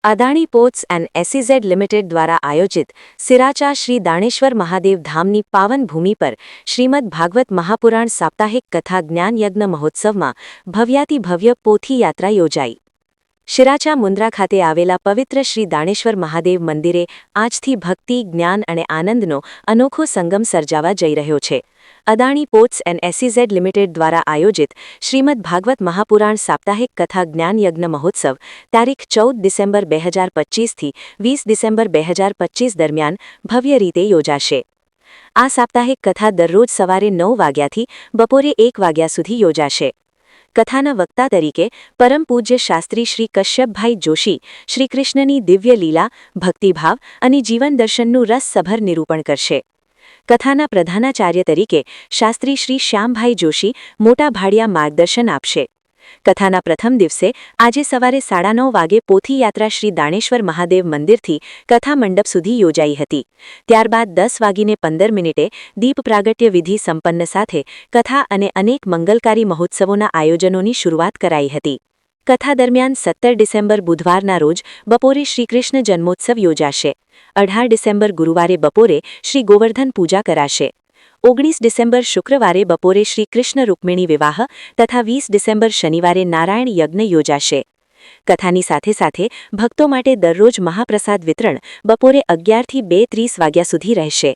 Adani ports and એસીઝેડ limited દ્વારા આયોજિત સિરાચા શ્રી દાણેશ્વર મહાદેવ ધામની પાવન ભૂમિ પર શ્રીમદ ભાગવત મહાપુરાણ સાપ્તાહિક કથા જ્ઞાન યજ્ઞ મહોત્સવમાં ભવ્યાતિભવ્ય પોથી યાત્રા યોજાઈ। શિરાચા મુન્દ્રા ખાતે આવેલા પવિત્ર શ્રી દાણેશ્વર મહાદેવ મંદિરે આજથી ભક્તિ, જ્ઞાન અને આનંદનો અનોખો સંગમ સર્જાવા જઈ રહ્યો છે। અદાણી પોર્ટ્સ એન્ડ એસીઝેડ લિમિટેડ દ્વારા આયોજિત શ્રીમદ ભાગવત મહાપુરાણ સાપ્તાહિક કથા જ્ઞાન યજ્ઞ મહોત્સવ તારીખ 14 ડિસેમ્બર 2025થી 20 ડિસેમ્બર 2025 દરમિયાન ભવ્ય રીતે યોજાશે। આ સાપ્તાહિક કથા દરરોજ સવારે 9 વાગ્યાથી બપોરે 1 વાગ્યા સુધી યોજાશે। કથાના વક્તા તરીકે પરમ પૂજ્ય શાસ્ત્રી શ્રી કશ્યપભાઈ જોશી શ્રીકૃષ્ણની દિવ્ય લીલા, ભક્તિભાવ અને જીવન દર્શનનું રસસભર નિરૂપણ કરશે। કથાના પ્રધાનાચાર્ય તરીકે શાસ્ત્રી શ્રી શ્યામભાઈ જોશી મોટા ભાડિયા માર્ગદર્શન આપશે। કથાના પ્રથમ દિવસે આજે સવારે 9:30 વાગે પોથી યાત્રા શ્રી દાણેશ્વર મહાદેવ મંદિરથી કથા મંડપ સુધી યોજાઈ હતી। ત્યારબાદ 10:15 દીપ પ્રાગટ્ય વિધિ સંપન્ન સાથે કથા અને અનેક મંગલકારી મહોત્સવોના આયોજનોની શરૂઆત કરાઈ હતી। કથા દરમિયાન 17 ડિસેમ્બર બુધવારના રોજ બપોરે શ્રીકૃષ્ણ જન્મોત્સવ યોજાશે। 18 ડિસેમ્બર ગુરુવારે બપોરે શ્રી ગોવર્ધન પૂજા કરાશે। 19 ડિસેમ્બર શુક્રવારે બપોરે શ્રી કૃષ્ણ રૂક્મિણી વિવાહ તથા 20 ડિસેમ્બર શનિવારે નારાયણ યજ્ઞ યોજાશે। કથાની સાથે સાથે ભક્તો માટે દરરોજ મહાપ્રસાદ વિતરણ બપોરે 11થી 2:30 વાગ્યા સુધી રહેશે।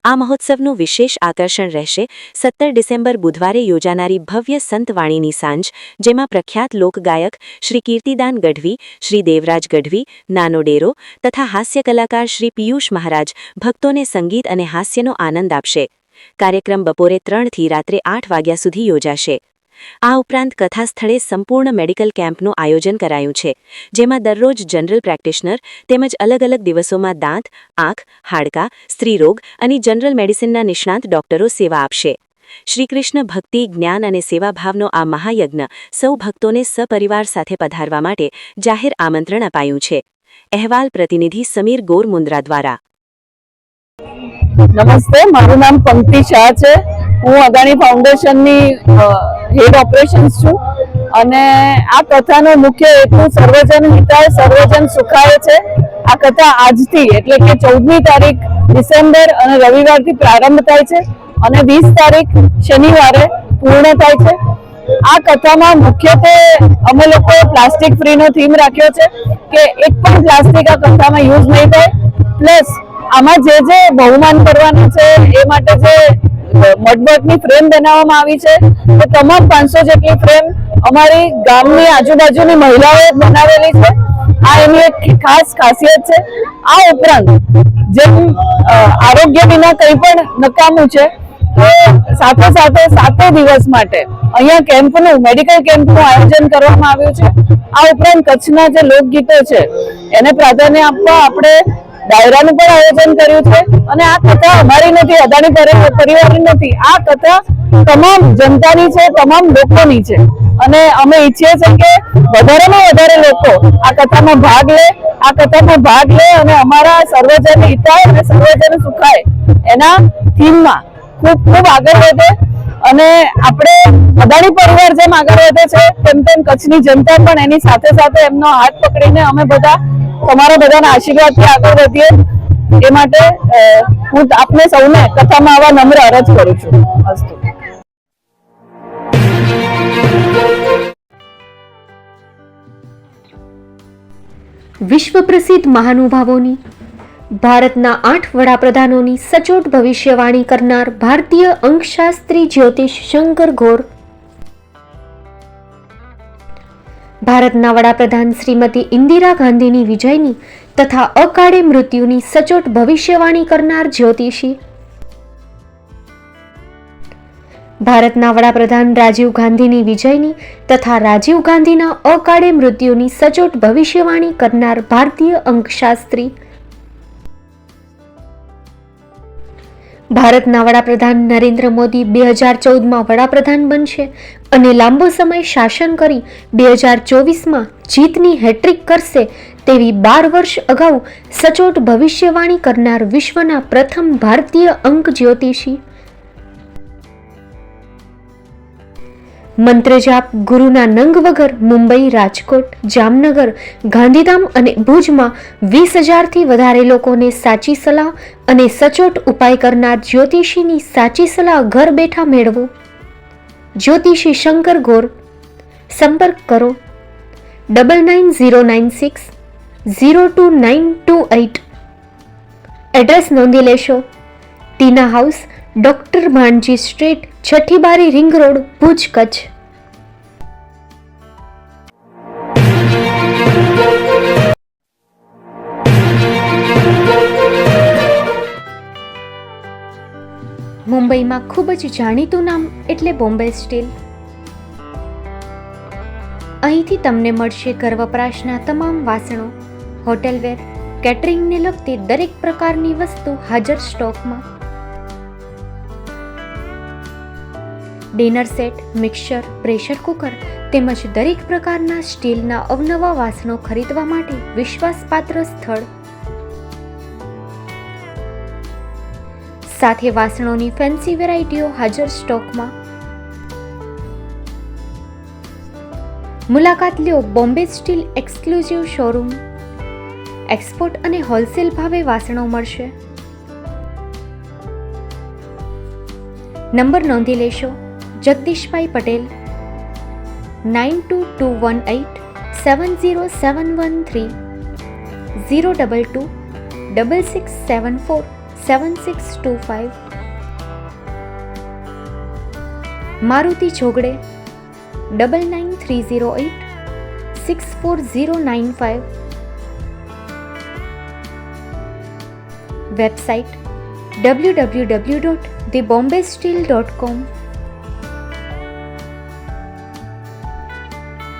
આ મહોત્સવનું વિશેષ આકર્ષણ રહેશે 17 ડિસેમ્બર બુધવારે યોજાનારી ભવ્ય સંતવાણીની સાંજ, જેમાં પ્રખ્યાત લોકગાયક શ્રી કીર્તિદાન ગઢવી, શ્રી દેવરાજ ગઢવી, નાનો ડેરો તથા હાસ્ય કલાકાર શ્રી પિયુષ મહારાજ ભક્તોને સંગીત અને હાસ્યનો આનંદ આપશે। કાર્યક્રમ બપોરે 3થી રાત્રે 8 વાગ્યા સુધી યોજાશે। આ ઉપરાંત કથા સ્થળે સંપૂર્ણ મેડિકલ કેમ્પનું આયોજન કરાયું છે, જેમાં દરરોજ જનરલ પ્રેક્ટિશનર તેમજ અલગ અલગ દિવસોમાં દાંત, આંખ, હાડકાં, સ્ત્રીરોગ અને જનરલ મેડિસિનના નિષ્ણાત ડોક્ટરો સેવા આપશે। શ્રીકૃષ્ણ ભક્તિ, જ્ઞાન અને સેવાભાવનો આ મહાયજ્ઞ સૌ ભક્તોને સપરિવાર સાથે પધારવા માટે જાહેર આમંત્રણ અપાયું છે। અહેવાલ પ્રતિનિધિ સમીર ગોર મુન્દ્રા દ્વારા। નમસ્તે, મારું નામ પંક્તિ શાહ છે। હું અદાણી ફાઉન્ડેશનની હેડ ઓપરેશન્સ છું અને આ કથાનો મુખ્ય હેતુ સર્વજન હિતાય સર્વજન સુખાય છે। આ કથા આજથી એટલે કે 14મી તારીખ ડિસેમ્બર અને રવિવારથી પ્રારંભ થાય છે અને 20 તારીખ શનિવારે પૂર્ણ થાય છે। આ કથામાં મુખ્યત્વે અમે લોકોએ પ્લાસ્ટિક ફ્રીનો થીમ રાખ્યો છે કે એક પણ પ્લાસ્ટિક આ કથામાં યુઝ નહીં થાય। પ્લસ આમાં જે બહુમાન કરવાનું છે એ માટે જે મડબટની ફ્રેમ બનાવવામાં આવી છે એ તમામ 500 જેટલી ફ્રેમ અમારી ગામની આજુબાજુની મહિલાઓએ બનાવેલી છે। આ એની એક ખાસ ખાસિયત છે। આ ઉપરાંત જેમ આરોગ્ય વિના કંઈ પણ નકામું છે, તો સાથે સાથે 7 દિવસ માટે અહીંયા મેડિકલ કેમ્પનું આયોજન કરવામાં આવ્યું છે। આ ઉપરાંત કચ્છના જે લોકગીતો છે એને પ્રાધાન્ય આપવા આપણે ડાયરાનું પણ આયોજન કર્યું છે અને આ કથા અમારી નથી, અદાણી પરિવારની નથી, આ કથા તમામ જનતાની છે, તમામ લોકોની છે અને અમે ઈચ્છીએ છીએ કે વધારેમાં વધારે લોકો આ કથામાં ભાગ લે અને અમારા સર્વજન હિતાય અને સર્વજન સુખાય એના થીમમાં ખૂબ આગળ વધે અને આપણે અદાણી પરિવાર જેમ આગળ વધે છે તેમ કચ્છની જનતા પણ એની સાથે સાથે એમનો હાથ પકડીને અમે બધા તમારા બધાના આશીર્વાદથી આગળ વધીએ એ માટે હું આપને સૌને કથામાં આવા નમ્ર અરજ કરું છું। અસ્તુ। વિશ્વ પ્રસિદ્ધ મહાનુભાવોની, ભારતના 8 વડાપ્રધાનોની સચોટ ભવિષ્યવાણી કરનાર ભારતીય અંકશાસ્ત્રી જ્યોતિષ શંકર ઘોર, ભારતના વડાપ્રધાન શ્રીમતી ઇન્દિરા ગાંધીની વિજયની તથા અકાળે મૃત્યુની સચોટ ભવિષ્યવાણી કરનાર જ્યોતિષી, ભારતના વડાપ્રધાન રાજીવ ગાંધીની વિજયની તથા રાજીવ ગાંધીના અકાળે મૃત્યુની સચોટ ભવિષ્યવાણી કરનાર ભારતીય અંકશાસ્ત્રી, ભારતના વડાપ્રધાન નરેન્દ્ર મોદી 2014માં વડાપ્રધાન બનશે અને લાંબો સમય શાસન કરી 2024માં જીતની હેટ્રિક કરશે તેવી 12 વર્ષ અગાઉ સચોટ ભવિષ્યવાણી કરનાર વિશ્વના પ્રથમ ભારતીય અંક જ્યોતિષી, મંત્ર જાપ ગુરુના નંગ વગર મુંબઈ, રાજકોટ, જામનગર, ગાંધીધામ અને ભુજમાં 20,000થી વધારે લોકોને સાચી સલાહ અને સચોટ ઉપાય કરનાર જ્યોતિષીની સાચી સલાહ ઘર બેઠા મેળવો. જ્યોતિષી શંકર ગોર. સંપર્ક કરો 9909602928. એડ્રેસ નોંધી લેશો. ટીના હાઉસ, ડોક્ટર ભાણજી સ્ટ્રીટ, છઠ્ઠી બારી, રિંગ રોડ, ભુજ, કચ્છ. મુંબઈમાં ખૂબ જ જાણીતું નામ એટલે બોમ્બે સ્ટીલ. અહીંથી તમને મળશે ઘર વપરાશના તમામ વાસણો, હોટેલવેર, કેટરિંગને લગતી દરેક પ્રકારની વસ્તુ હાજર સ્ટોકમાં. Dinner set, mixer, pressure cooker તેમજ દરેક પ્રકારના સ્ટીલના અવનવા વાસણો ખરીદવા માટે વિશ્વાસપાત્ર સ્થળ. સાથે વાસણોની ફેન્સી વેરાયટીઓ હાજર સ્ટોકમાં. મુલાકાત લ્યો Bombay steel exclusive showroom. Export અને હોલસેલ ભાવે વાસણો મળશે. નંબર નોંધી લેશો. જગદીશભાઈ પટેલ 9221870713 022 6674 7625. મારુતિ જોગડે 9930864095. Website www.thebombasteel.com.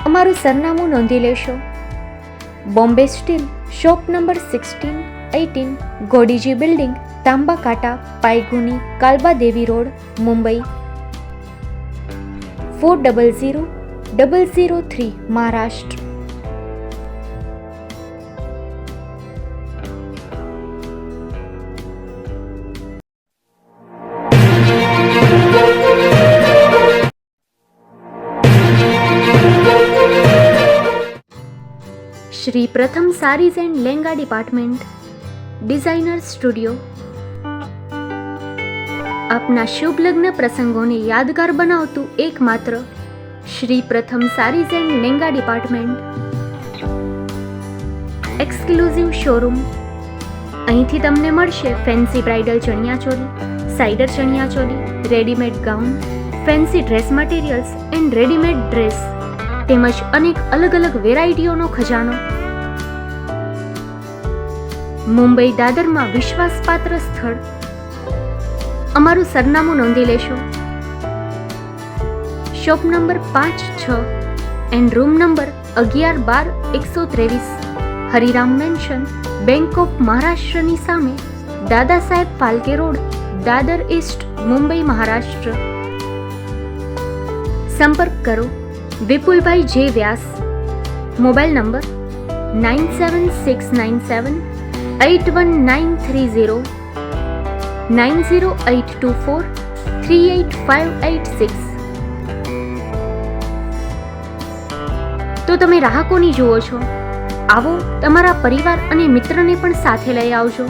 અમારું સરનામું નોંધી લેશો. Bombay steel, shop number 16-18, Godiji building, Tamba Kanta, Pydhonie, Kalbadevi road, Mumbai 400003, Maharashtra. Shri Pratham Sarees and Lenga department, designer studio. આપના શુભ લગ્ન પ્રસંગોને યાદગાર બનાવતું એકમાત્ર Shri Pratham Sarees and Lenga department. Exclusive showroom. અહીંથી તમને મળશે fancy bridal chaniya choli, cider chaniya choli, readymade gown, fancy dress materials and readymade dress તેમજ અનેક અલગ અલગ વેરાયટીઓનો ખજાનો. મુંબઈ દાદરમાં વિશ્વાસપાત્ર સ્થળ. અમારું સરનામું નોંધી લેશો. Shop number 5-6 and room number 11-12-123, Hariram mansion, bank of મહારાષ્ટ્રની સામે, દાદા સાહેબ ફાલ્કે રોડ, દાદર ઈસ્ટ, મુંબઈ, મહારાષ્ટ્ર. સંપર્ક કરો વિપુલભાઈ જે વ્યાસ. Mobile number 9769781930 9082438586. તો તમે રાહ કોની જુઓ છો? આવો, તમારા પરિવાર અને મિત્રને પણ સાથે લઈ આવજો.